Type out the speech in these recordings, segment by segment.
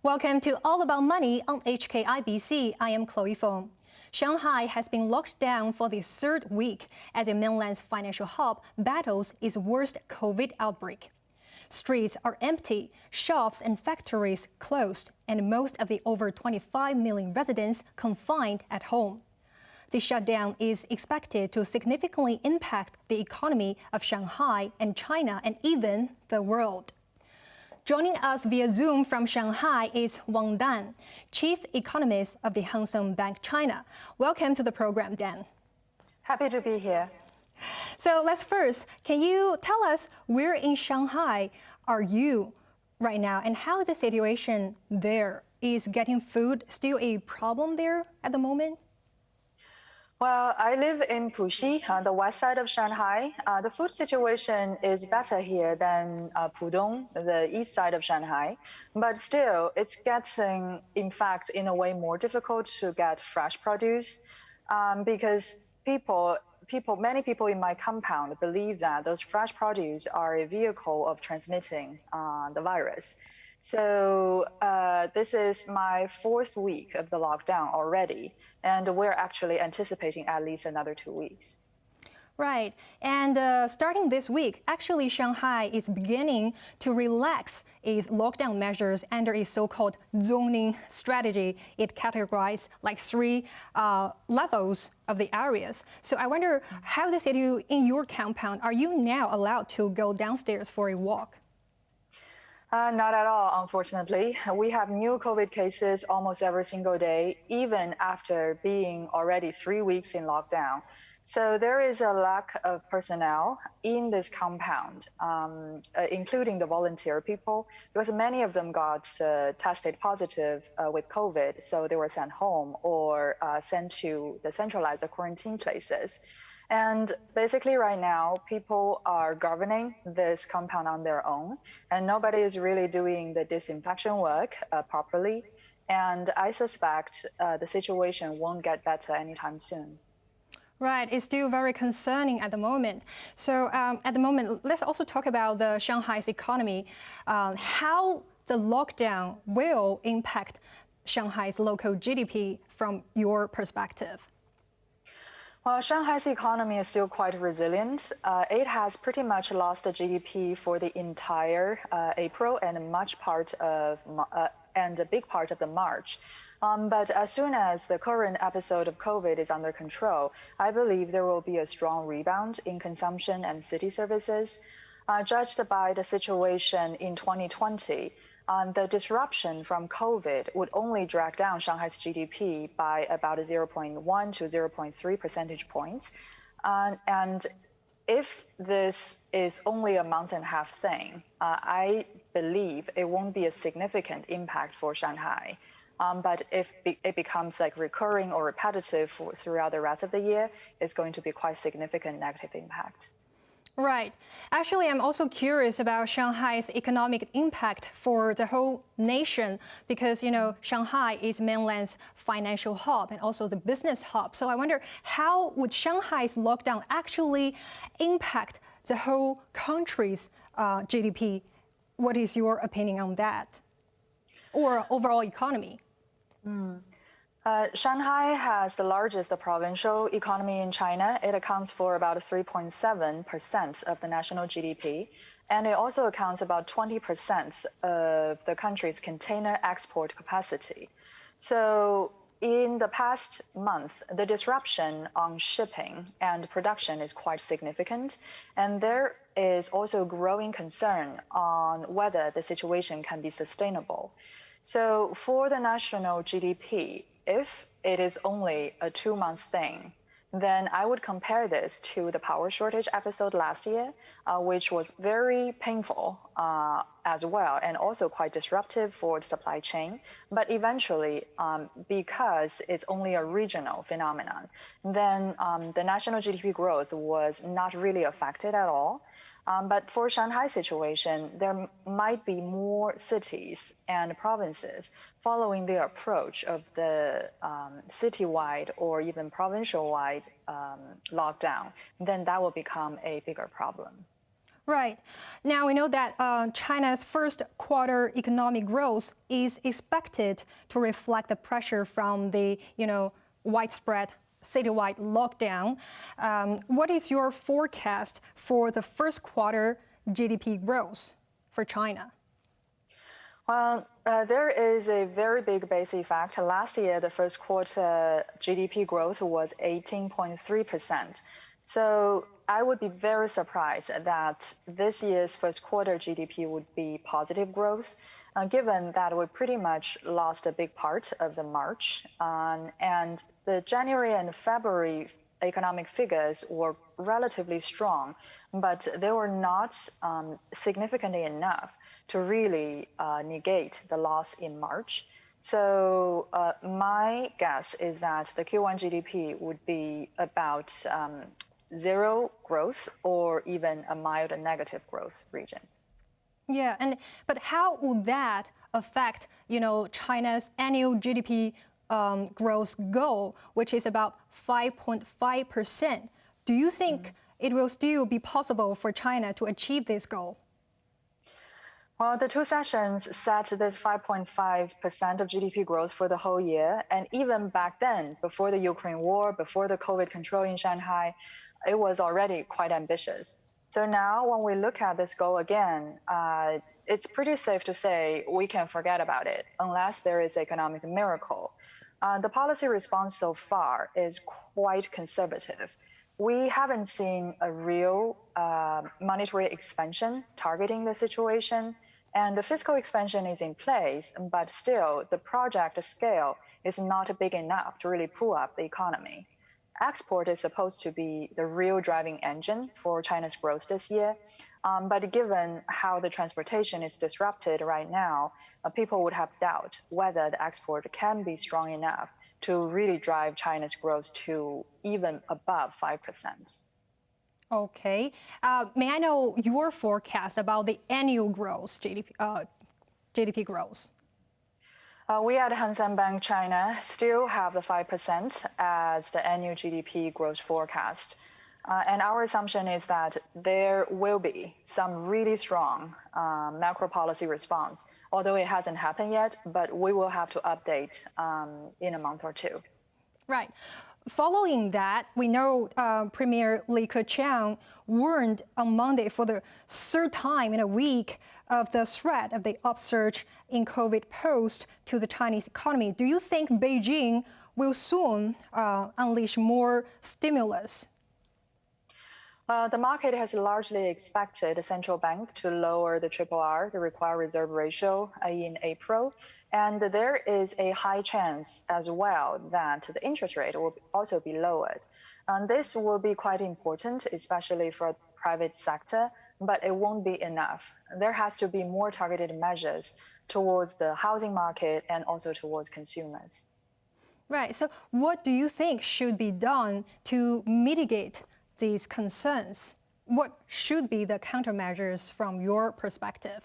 Welcome to All About Money on HKIBC. I am Chloe Fong. Shanghai has been locked down for the third week as the mainland's financial hub battles its worst COVID outbreak. Streets are empty, shops and factories closed, and most of the over 25 million residents confined at home. The shutdown is expected to significantly impact the economy of Shanghai and China and even the world. Joining us via Zoom from Shanghai is Wang Dan, Chief Economist of the Hang Seng Bank, China. Welcome to the program, Dan. Happy to be here. So can you tell us where in Shanghai are you right now and how is the situation there? Is getting food still a problem there at the moment? Well, I live in Puxi, on the west side of Shanghai. The food situation is better here than Pudong, the east side of Shanghai. But still, it's getting, in fact, in a way more difficult to get fresh produce because many people in my compound believe that those fresh produce are a vehicle of transmitting the virus. So this is my fourth week of the lockdown already, and we're actually anticipating at least another 2 weeks. Right, and starting this week, actually Shanghai is beginning to relax its lockdown measures under a so-called zoning strategy. It categorized like three levels of the areas. So I wonder how this is in your compound. Are you now allowed to go downstairs for a walk? Not at all, unfortunately. We have new COVID cases almost every single day, even after being already 3 weeks in lockdown. So there is a lack of personnel in this compound, including the volunteer people, because many of them got tested positive with COVID, so they were sent home or sent to the centralized quarantine places. And basically right now, people are governing this compound on their own, and nobody is really doing the disinfection work properly. And I suspect the situation won't get better anytime soon. Right, it's still very concerning at the moment. So at the moment, let's also talk about the Shanghai's economy, how the lockdown will impact Shanghai's local GDP from your perspective. Well, Shanghai's economy is still quite resilient. It has pretty much lost the GDP for the entire April and a big part of the March. But as soon as the current episode of COVID is under control, I believe there will be a strong rebound in consumption and city services. Judged by the situation in 2020, the disruption from COVID would only drag down Shanghai's GDP by about 0.1 to 0.3 percentage points. And if this is only a month and a half thing, I believe it won't be a significant impact for Shanghai. But if it becomes like recurring or repetitive throughout the rest of the year, it's going to be quite significant negative impact. Right. Actually, I'm also curious about Shanghai's economic impact for the whole nation because, Shanghai is mainland's financial hub and also the business hub. So I wonder how would Shanghai's lockdown actually impact the whole country's GDP? What is your opinion on that? Or overall economy? Shanghai has the largest provincial economy in China. It accounts for about 3.7% of the national GDP, and it also accounts about 20% of the country's container export capacity. So in the past month, the disruption on shipping and production is quite significant, and there is also growing concern on whether the situation can be sustainable. So for the national GDP, if it is only a 2-month thing, then I would compare this to the power shortage episode last year, which was very painful as well, and also quite disruptive for the supply chain. But eventually, because it's only a regional phenomenon, then the national GDP growth was not really affected at all. But for Shanghai situation, there might be more cities and provinces following the approach of the citywide or even provincial-wide lockdown. Then that will become a bigger problem. Right. Now we know that China's first quarter economic growth is expected to reflect the pressure from the, widespread citywide lockdown. What is your forecast for the first quarter GDP growth for China? Well, there is a very big base effect. Last year, the first quarter GDP growth was 18.3%. So I would be very surprised that this year's first quarter GDP would be positive growth, given that we pretty much lost a big part of the March. And the January and February economic figures were relatively strong, but they were not significantly enough to really negate the loss in March. So my guess is that the Q1 GDP would be about zero growth or even a mild negative growth region. Yeah, but how would that affect, China's annual GDP growth goal, which is about 5.5%? Do you think it will still be possible for China to achieve this goal? Well, the two sessions set this 5.5% of GDP growth for the whole year. And even back then, before the Ukraine war, before the COVID control in Shanghai, it was already quite ambitious. So now when we look at this goal again, it's pretty safe to say we can forget about it unless there is economic miracle. The policy response so far is quite conservative. We haven't seen a real monetary expansion targeting the situation, and the fiscal expansion is in place, but still the project scale is not big enough to really pull up the economy. Export is supposed to be the real driving engine for China's growth this year, but given how the transportation is disrupted right now, people would have doubt whether the export can be strong enough to really drive China's growth to even above 5%. Okay. May I know your forecast about the annual growth, GDP growth? We at Hang Seng Bank China still have the 5% as the annual GDP growth forecast. And our assumption is that there will be some really strong macro policy response, although it hasn't happened yet, but we will have to update in a month or two. Right. Following that, we know Premier Li Keqiang warned on Monday for the third time in a week of the threat of the upsurge in COVID posed to the Chinese economy. Do you think Beijing will soon unleash more stimulus? The market has largely expected the central bank to lower the RRR, the required reserve ratio, in April. And there is a high chance as well that the interest rate will also be lowered. And this will be quite important, especially for the private sector, but it won't be enough. There has to be more targeted measures towards the housing market and also towards consumers. Right. So what do you think should be done to mitigate these concerns? What should be the countermeasures from your perspective?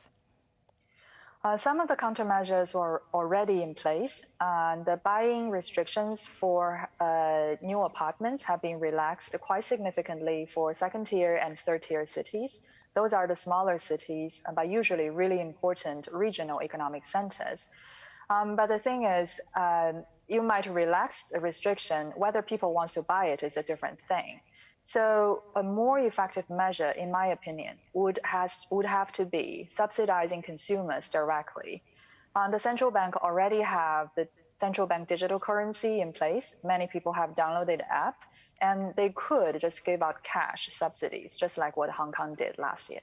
Some of the countermeasures are already in place. The buying restrictions for new apartments have been relaxed quite significantly for second-tier and third-tier cities. Those are the smaller cities, but usually really important regional economic centers. But the thing is, you might relax the restriction. Whether people want to buy it is a different thing. So a more effective measure, in my opinion, would have to be subsidizing consumers directly. The central bank already have the central bank digital currency in place. Many people have downloaded the app, and they could just give out cash subsidies, just like what Hong Kong did last year.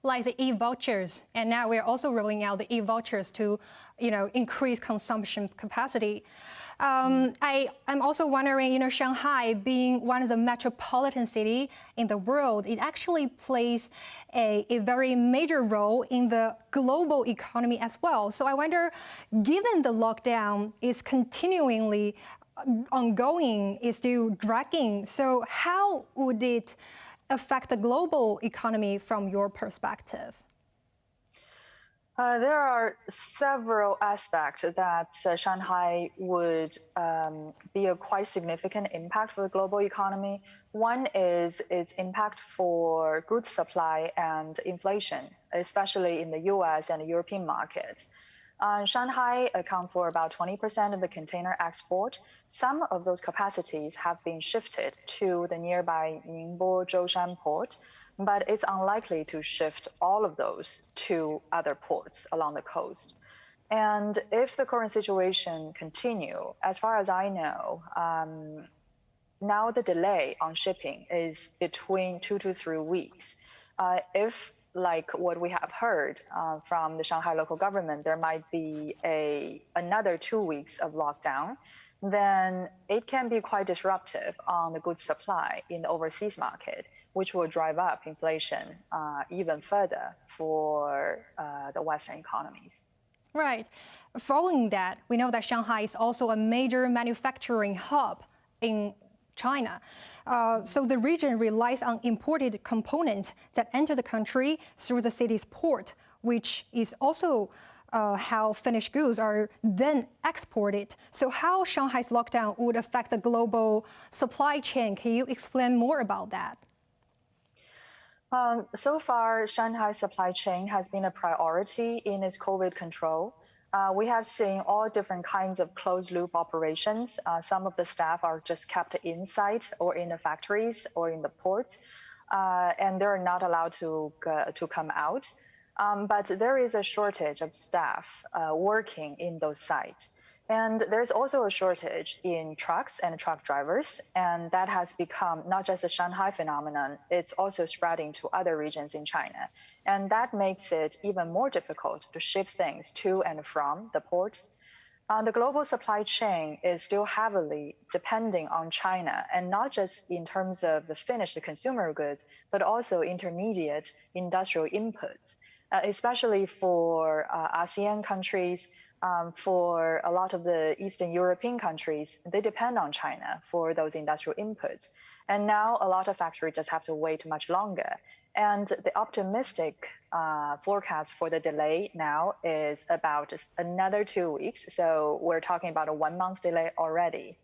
Like the e-vouchers, and now we're also rolling out the e-vouchers to, increase consumption capacity. I'm also wondering, Shanghai being one of the metropolitan cities in the world, it actually plays a very major role in the global economy as well. So I wonder, given the lockdown is continually ongoing, is still dragging, so how would it affect the global economy from your perspective? There are several aspects that Shanghai would be a quite significant impact for the global economy. One is its impact for goods supply and inflation, especially in the US and the European market. Shanghai accounts for about 20% of the container export. Some of those capacities have been shifted to the nearby Ningbo Zhoushan port, but it's unlikely to shift all of those to other ports along the coast. And if the current situation continue, as far as I know, now the delay on shipping is between 2 to 3 weeks. If, like what we have heard from the Shanghai local government, there might be another 2 weeks of lockdown, then it can be quite disruptive on the goods supply in the overseas market, which will drive up inflation even further for the Western economies. Right. Following that, we know that Shanghai is also a major manufacturing hub in China. So the region relies on imported components that enter the country through the city's port, which is also how finished goods are then exported. So how Shanghai's lockdown would affect the global supply chain? Can you explain more about that? So far, Shanghai's supply chain has been a priority in its COVID control. We have seen all different kinds of closed-loop operations. Some of the staff are just kept inside or in the factories or in the ports, and they're not allowed to come out. But there is a shortage of staff working in those sites. And there's also a shortage in trucks and truck drivers, and that has become not just a Shanghai phenomenon, it's also spreading to other regions in China. And that makes it even more difficult to ship things to and from the port. The global supply chain is still heavily depending on China, and not just in terms of the finished consumer goods, but also intermediate industrial inputs, especially for ASEAN countries. For a lot of the Eastern European countries, they depend on China for those industrial inputs. And now a lot of factories just have to wait much longer. And the optimistic forecast for the delay now is about another 2 weeks. So we're talking about a 1 month delay already.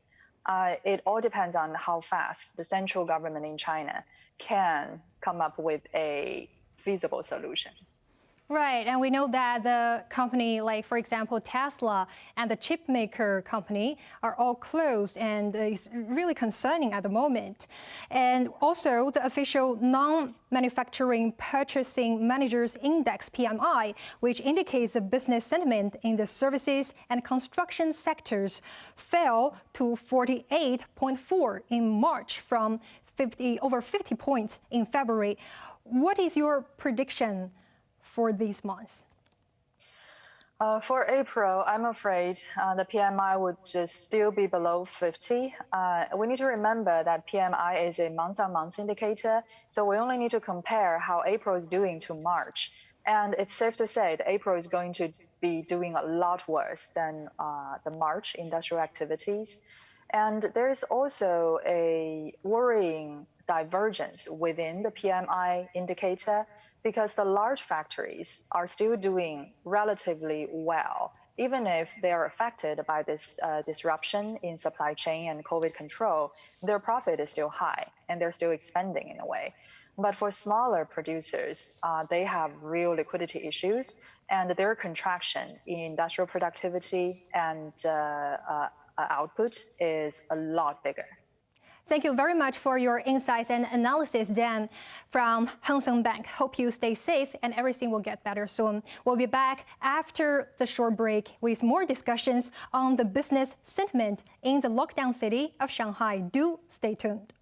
It all depends on how fast the central government in China can come up with a feasible solution. Right, and we know that the company, like for example, Tesla and the chip maker company are all closed, and it's really concerning at the moment. And also the official non-manufacturing purchasing managers index, PMI, which indicates the business sentiment in the services and construction sectors, fell to 48.4 in March from over 50 points in February. What is your prediction for these months? For April, I'm afraid the PMI would just still be below 50. We need to remember that PMI is a month-on-month indicator, so we only need to compare how April is doing to March. And it's safe to say that April is going to be doing a lot worse than the March industrial activities. And there's also a worrying divergence within the PMI indicator, because the large factories are still doing relatively well. Even if they are affected by this disruption in supply chain and COVID control, their profit is still high and they're still expanding in a way. But for smaller producers, they have real liquidity issues, and their contraction in industrial productivity and output is a lot bigger. Thank you very much for your insights and analysis, Dan, from Hang Seng Bank. Hope you stay safe and everything will get better soon. We'll be back after the short break with more discussions on the business sentiment in the lockdown city of Shanghai. Do stay tuned.